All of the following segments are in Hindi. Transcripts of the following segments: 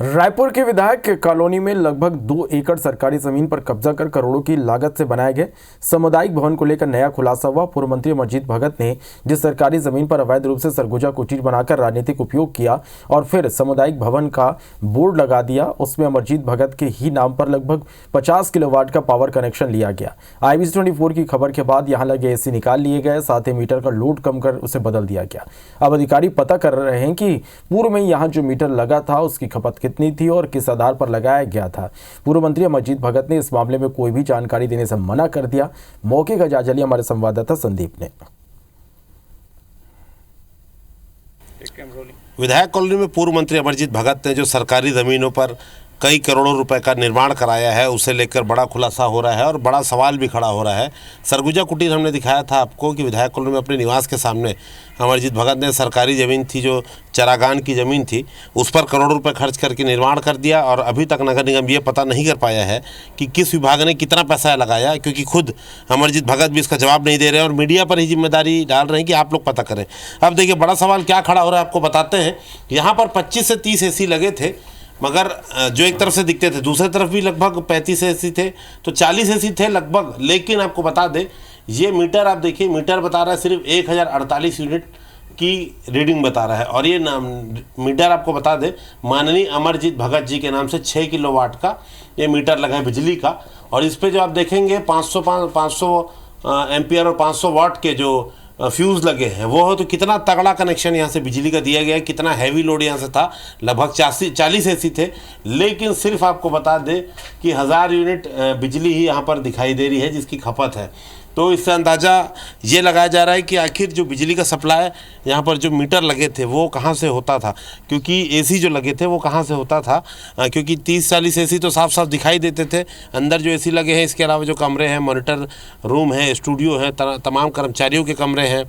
रायपुर के विधायक कॉलोनी में लगभग 2 एकड़ सरकारी जमीन पर कब्जा कर करोड़ों की लागत से बनाए गए सामुदायिक भवन को लेकर नया खुलासा हुआ। पूर्व मंत्री अमरजीत भगत ने जिस सरकारी जमीन पर अवैध रूप से सरगुजा कुटीर बनाकर राजनीतिक उपयोग किया और फिर सामुदायिक भवन का बोर्ड लगा दिया, उसमें अमरजीत भगत के ही नाम पर लगभग 50 किलोवाट का पावर कनेक्शन लिया गया। IBC24 की खबर के बाद यहां लगे AC निकाल लिए गए, साथ ही मीटर का लोड कम कर उसे बदल दिया गया। अब अधिकारी पता कर रहे हैं कि पूर्व में यहाँ जो मीटर लगा था उसकी खपत कितनी थी और किस आधार पर लगाया गया था। पूर्व मंत्री अमरजीत भगत ने इस मामले में कोई भी जानकारी देने से मना कर दिया। मौके का जायजा लिया हमारे संवाददाता संदीप ने। विधायक कॉलोनी में पूर्व मंत्री अमरजीत भगत ने जो सरकारी जमीनों पर कई करोड़ों रुपए का निर्माण कराया है, उसे लेकर बड़ा खुलासा हो रहा है और बड़ा सवाल भी खड़ा हो रहा है। सरगुजा कुटीर हमने दिखाया था आपको कि विधायक कॉलोनी में अपने निवास के सामने अमरजीत भगत ने सरकारी ज़मीन थी, जो चरागान की ज़मीन थी, उस पर करोड़ों रुपए खर्च करके निर्माण कर दिया और अभी तक नगर निगम ये पता नहीं कर पाया है कि किस विभाग ने कितना पैसा लगाया, क्योंकि खुद अमरजीत भगत भी इसका जवाब नहीं दे रहे हैं और मीडिया पर ही जिम्मेदारी डाल रहे हैं कि आप लोग पता करें। अब देखिए बड़ा सवाल क्या खड़ा हो रहा है, आपको बताते हैं। यहाँ पर 25 से 30 AC लगे थे, मगर जो एक तरफ से दिखते थे, दूसरी तरफ भी लगभग 35 AC थे, तो 40 AC थे लगभग। लेकिन आपको बता दें, ये मीटर आप देखिए, मीटर बता रहा है सिर्फ 1048 यूनिट की रीडिंग बता रहा है। और ये मीटर आपको बता दें, माननीय अमरजीत भगत जी के नाम से 6 किलोवाट का ये मीटर लगा है बिजली का। और इस पर जो आप देखेंगे 500 एम्पियर और 500 वाट के जो फ्यूज़ लगे हैं वो हो, तो कितना तगड़ा कनेक्शन यहाँ से बिजली का दिया गया है, कितना हैवी लोड यहाँ से था। लगभग 40 AC थे, लेकिन सिर्फ आपको बता दें कि 1000 यूनिट बिजली ही यहाँ पर दिखाई दे रही है जिसकी खपत है। तो इससे अंदाज़ा ये लगाया जा रहा है कि आखिर जो बिजली का सप्लाई यहाँ पर जो मीटर लगे थे वो कहाँ से होता था, क्योंकि AC जो लगे थे वो कहाँ से होता था, क्योंकि 30-40 AC तो साफ साफ दिखाई देते थे। अंदर जो AC लगे हैं, इसके अलावा जो कमरे हैं, मॉनिटर रूम है, स्टूडियो है, तमाम कर्मचारियों के कमरे हैं,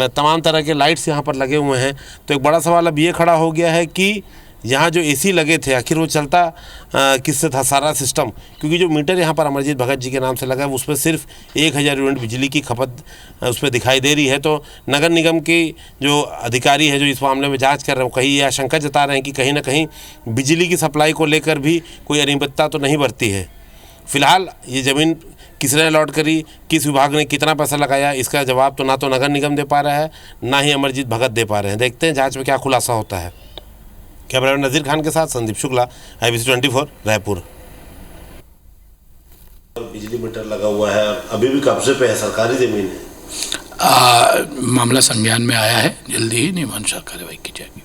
तमाम तरह के लाइट्स यहाँ पर लगे हुए हैं। तो एक बड़ा सवाल अब ये खड़ा हो गया है कि यहाँ जो AC लगे थे आखिर वो चलता किससे था सारा सिस्टम, क्योंकि जो मीटर यहाँ पर अमरजीत भगत जी के नाम से लगा है उसमें सिर्फ 1000 यूनिट बिजली की खपत उसमें दिखाई दे रही है। तो नगर निगम के जो अधिकारी हैं जो इस मामले में जांच कर रहे हैं, वो कहीं यह आशंका जता रहे हैं कि कहीं ना कहीं बिजली की सप्लाई को लेकर भी कोई अनियमितता तो नहीं बरती है। फिलहाल ये ज़मीन किसने अलॉट करी, किस विभाग ने कितना पैसा लगाया, इसका जवाब तो ना तो नगर निगम दे पा रहा है, ना ही अमरजीत भगत दे पा रहे हैं। देखते हैं जाँच में क्या खुलासा होता है। कैमरामैन नज़ीर खान के साथ संदीप शुक्ला, IBC24 रायपुर। बिजली मीटर लगा हुआ है, अभी भी कब्जे पे है, सरकारी ज़मीन है। मामला संज्ञान में आया है, जल्दी ही मीमांसा कार्रवाई की जाएगी।